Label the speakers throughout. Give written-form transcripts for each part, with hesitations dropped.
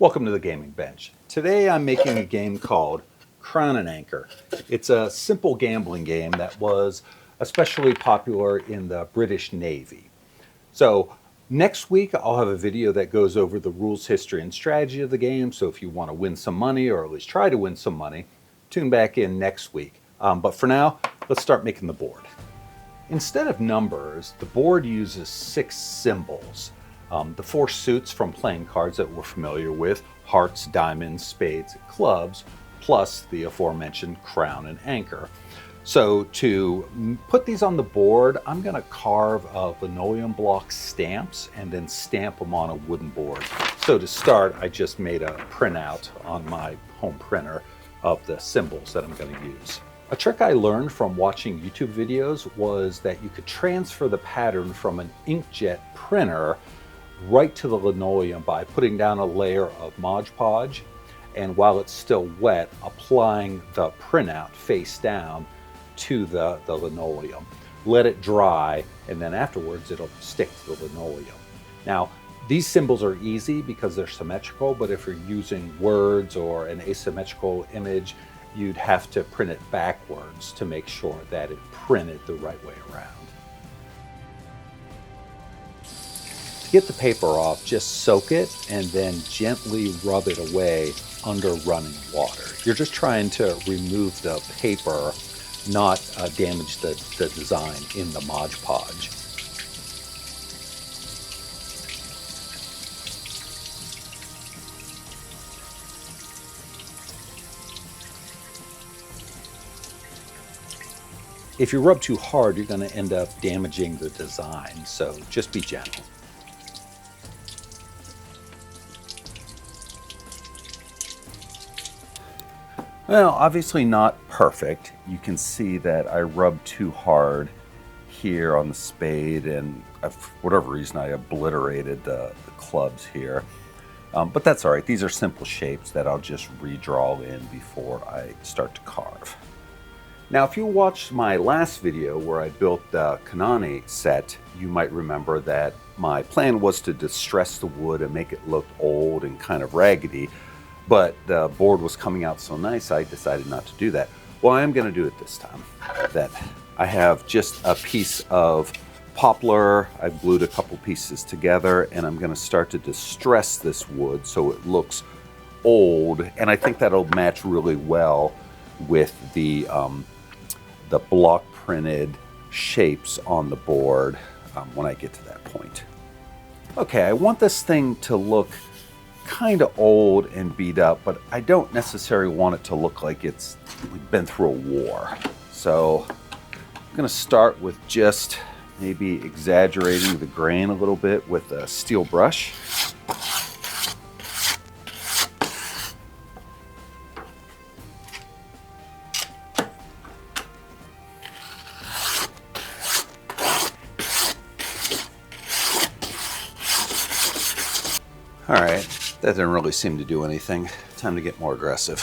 Speaker 1: Welcome to the Gaming Bench. Today I'm making a game called Crown and Anchor. It's a simple gambling game that was especially popular in the British Navy. So next week I'll have a video that goes over the rules, history, and strategy of the game. So if you want to win some money, or at least try to win some money, tune back in next week. But for now, let's start making the board. Instead of numbers, the board uses 6 symbols. The 4 suits from playing cards that we're familiar with: hearts, diamonds, spades, clubs, plus the aforementioned crown and anchor. So to put these on the board, I'm going to carve linoleum block stamps and then stamp them on a wooden board. So to start, I just made a printout on my home printer of the symbols that I'm going to use. A trick I learned from watching YouTube videos was that you could transfer the pattern from an inkjet printer right to the linoleum by putting down a layer of Mod Podge, and while it's still wet, applying the printout face down to the linoleum. Let it dry, and then afterwards it'll stick to the linoleum. Now, these symbols are easy because they're symmetrical, but if you're using words or an asymmetrical image, you'd have to print it backwards to make sure that it printed the right way around. To get the paper off, just soak it and then gently rub it away under running water. You're just trying to remove the paper, not damage the design in the Mod Podge. If you rub too hard, you're going to end up damaging the design, so just be gentle. Well, obviously not perfect. You can see that I rubbed too hard here on the spade, and for whatever reason I obliterated the clubs here. But that's all right. These are simple shapes that I'll just redraw in before I start to carve. Now, if you watched my last video where I built the Kanani set, you might remember that my plan was to distress the wood and make it look old and kind of raggedy. But the board was coming out so nice, I decided not to do that. Well, I am going to do it this time. That I have just a piece of poplar. I've glued a couple pieces together, and I'm going to start to distress this wood so it looks old. And I think that'll match really well with the block printed shapes on the board when I get to that point. Okay, I want this thing to look kind of old and beat up, but I don't necessarily want it to look like it's been through a war. So I'm going to start with just maybe exaggerating the grain a little bit with a steel brush. All right, that didn't really seem to do anything. Time to get more aggressive.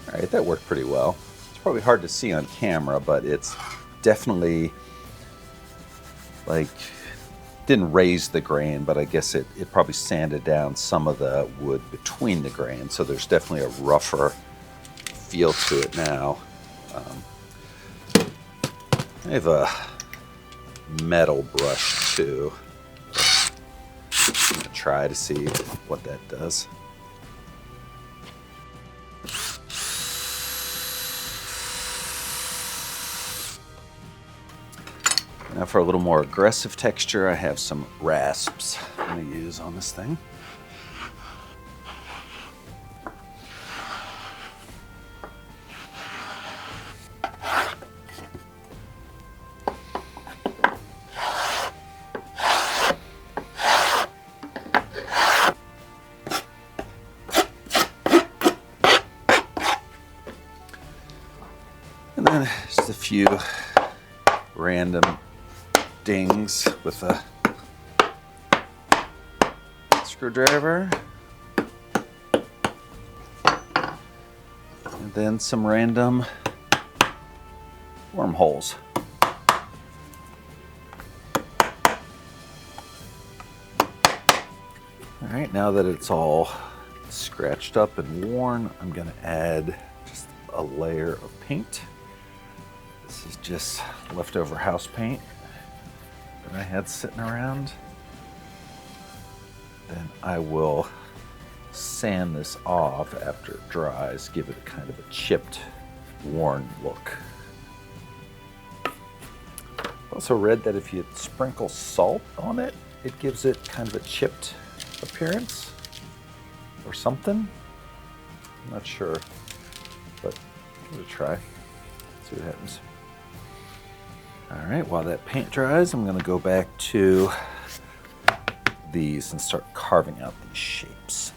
Speaker 1: All right, that worked pretty well. It's probably hard to see on camera, but it's definitely like, didn't raise the grain, but I guess it probably sanded down some of the wood between the grain, so there's definitely a rougher feel to it now. I have a metal brush too. I'm gonna try to see what that does. Now for a little more aggressive texture, I have some rasps I'm going to use on this thing. And then just a few random dings with a screwdriver. And then some random wormholes. All right, now that it's all scratched up and worn, I'm gonna add just a layer of paint. This is just leftover house paint that I had sitting around. Then I will sand this off after it dries, give it kind of a chipped, worn look. I also read that if you sprinkle salt on it, it gives it kind of a chipped appearance or something. I'm not sure, but give it a try. See what happens. All right, while that paint dries, I'm gonna go back to these and start carving out these shapes.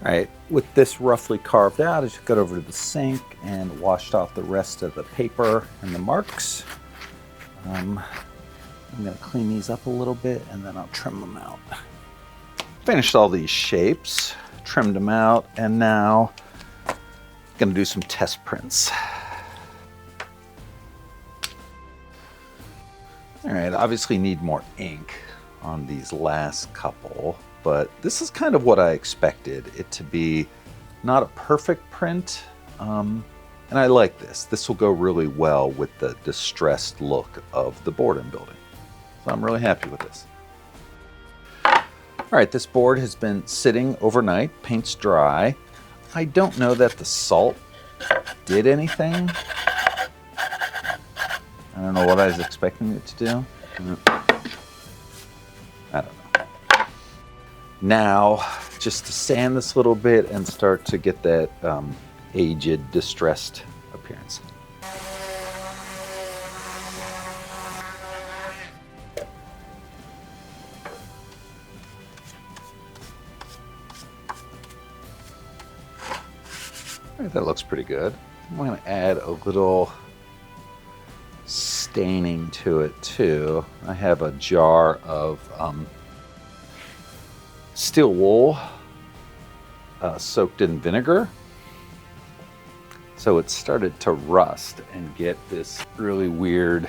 Speaker 1: All right, with this roughly carved out, I just got over to the sink and washed off the rest of the paper and the marks. I'm gonna clean these up a little bit and then I'll trim them out. Finished all these shapes, trimmed them out, and now I'm gonna do some test prints. All right, obviously need more ink on these last couple, but this is kind of what I expected it to be. Not a perfect print, and I like this. This will go really well with the distressed look of the board I'm building. So I'm really happy with this. All right, this board has been sitting overnight, paint's dry. I don't know that the salt did anything. I don't know what I was expecting it to do. I don't know. Now, just to sand this a little bit and start to get that aged, distressed appearance. All right, that looks pretty good. I'm going to add a little staining to it too. I have a jar of steel wool soaked in vinegar. So it started to rust and get this really weird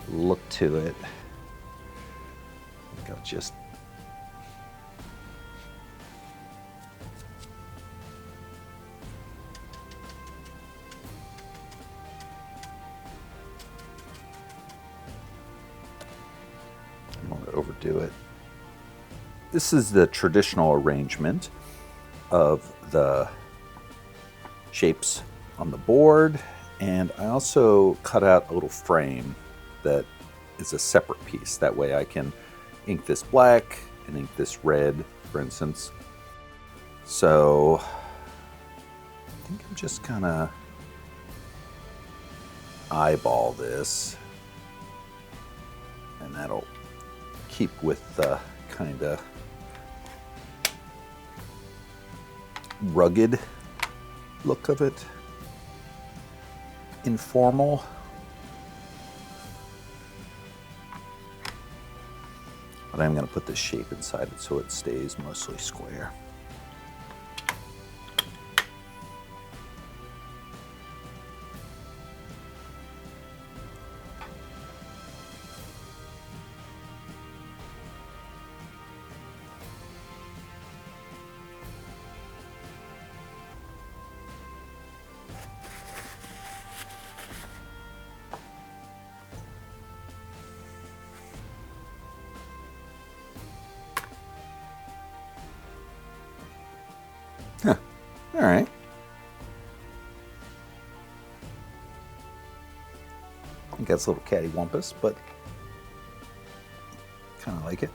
Speaker 1: look to it. I think I'll just I don't want to overdo it. This is the traditional arrangement of the shapes on the board, and I also cut out a little frame that is a separate piece. That way I can ink this black and ink this red, for instance. So I think I'm just gonna eyeball this, and that'll keep with the kind of rugged look of it, informal. But I'm going to put this shape inside it so it stays mostly square. Huh. All right. I think that's a little cattywampus, but kind of like it.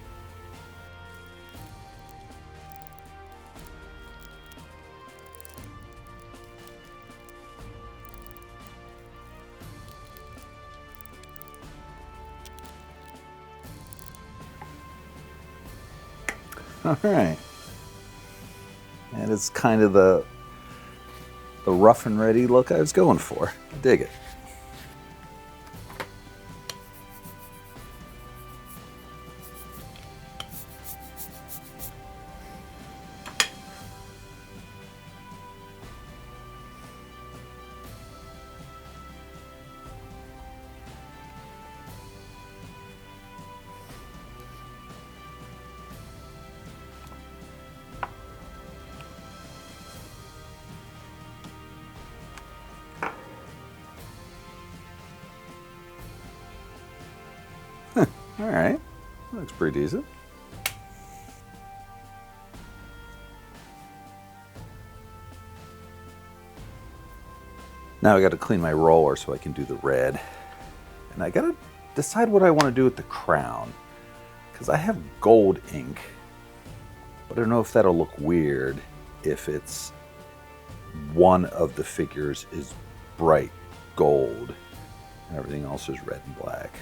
Speaker 1: All right. That is kind of the rough and ready look I was going for. I dig it. All right, looks pretty decent. Now I got to clean my roller so I can do the red. And I got to decide what I want to do with the crown, because I have gold ink, but I don't know if that'll look weird if it's one of the figures is bright gold and everything else is red and black.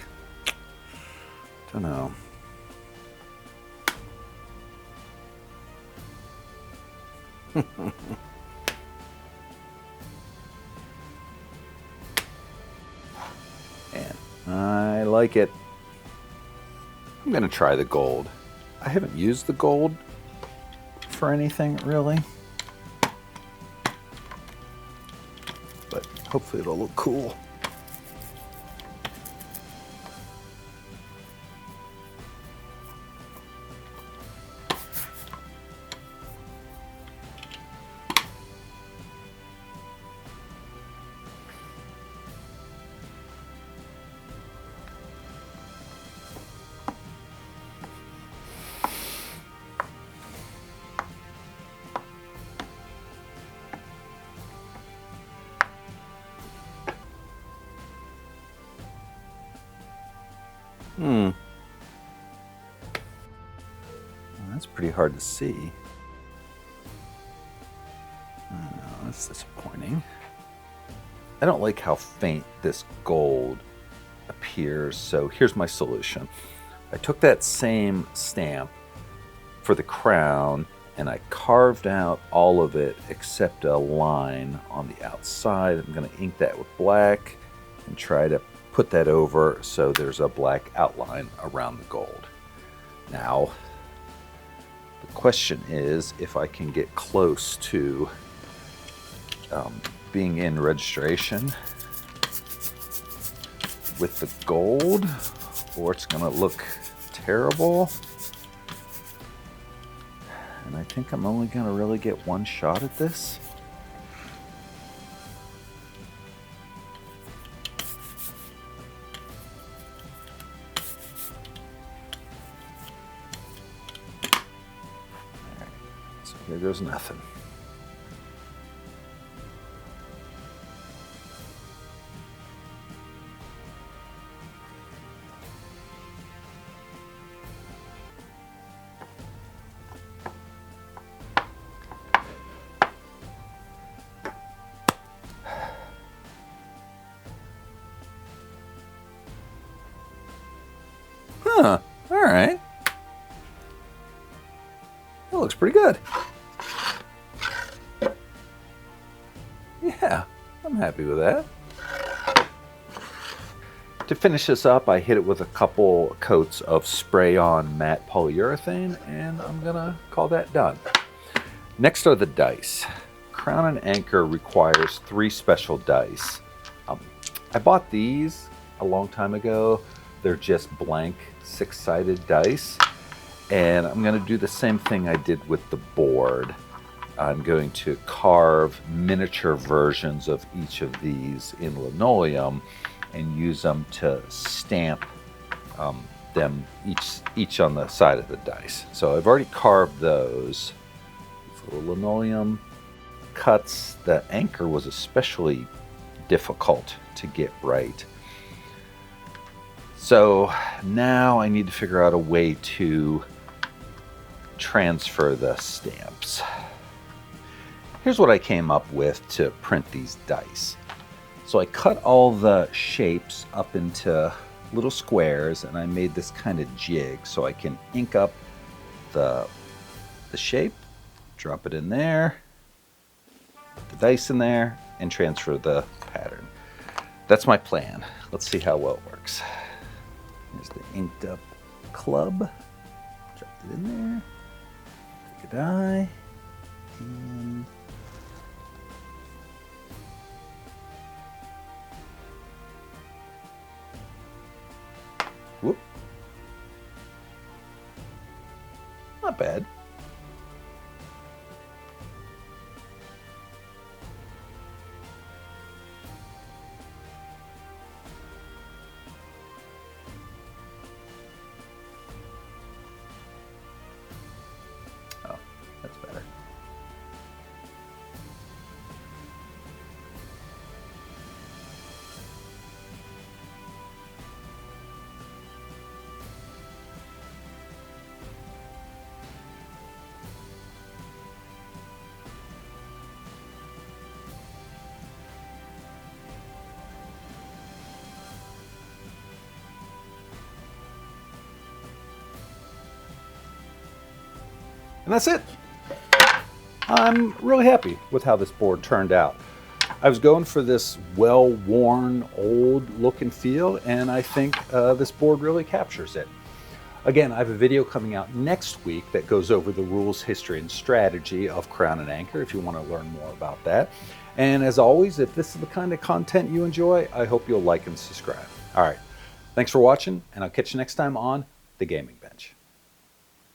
Speaker 1: Don't know. And I like it. I'm gonna try the gold. I haven't used the gold for anything really, but hopefully it'll look cool. Well, that's pretty hard to see. Oh, that's disappointing. I don't like how faint this gold appears, so here's my solution. I took that same stamp for the crown and I carved out all of it except a line on the outside. I'm going to ink that with black and try to put that over so there's a black outline around the gold. Now, the question is if I can get close to being in registration with the gold, or it's going to look terrible. And I think I'm only going to really get one shot at this. So here goes nothing. Huh, all right. That looks pretty good. Yeah, I'm happy with that. To finish this up, I hit it with a couple coats of spray-on matte polyurethane, and I'm gonna call that done. Next are the dice. Crown and Anchor requires 3 special dice. I bought these a long time ago. They're just blank 6-sided dice, and I'm going to do the same thing I did with the board. I'm going to carve miniature versions of each of these in linoleum and use them to stamp them each on the side of the dice. So I've already carved those. It's a little linoleum, cuts, the anchor was especially difficult to get right. So now I need to figure out a way to transfer the stamps. Here's what I came up with to print these dice. So I cut all the shapes up into little squares, and I made this kind of jig so I can ink up the shape, drop it in there, put the dice in there, and transfer the pattern. That's my plan. Let's see how well it works. Here's the inked up club. Drop it in there. Take a die. And whoop. Not bad. Oh, that's better. And that's it. I'm really happy with how this board turned out. I was going for this well-worn, old look and feel, and I think this board really captures it. Again, I have a video coming out next week that goes over the rules, history, and strategy of Crown and Anchor if you want to learn more about that. And as always, if this is the kind of content you enjoy, I hope you'll like and subscribe. All right, thanks for watching, and I'll catch you next time on The Gaming Bench.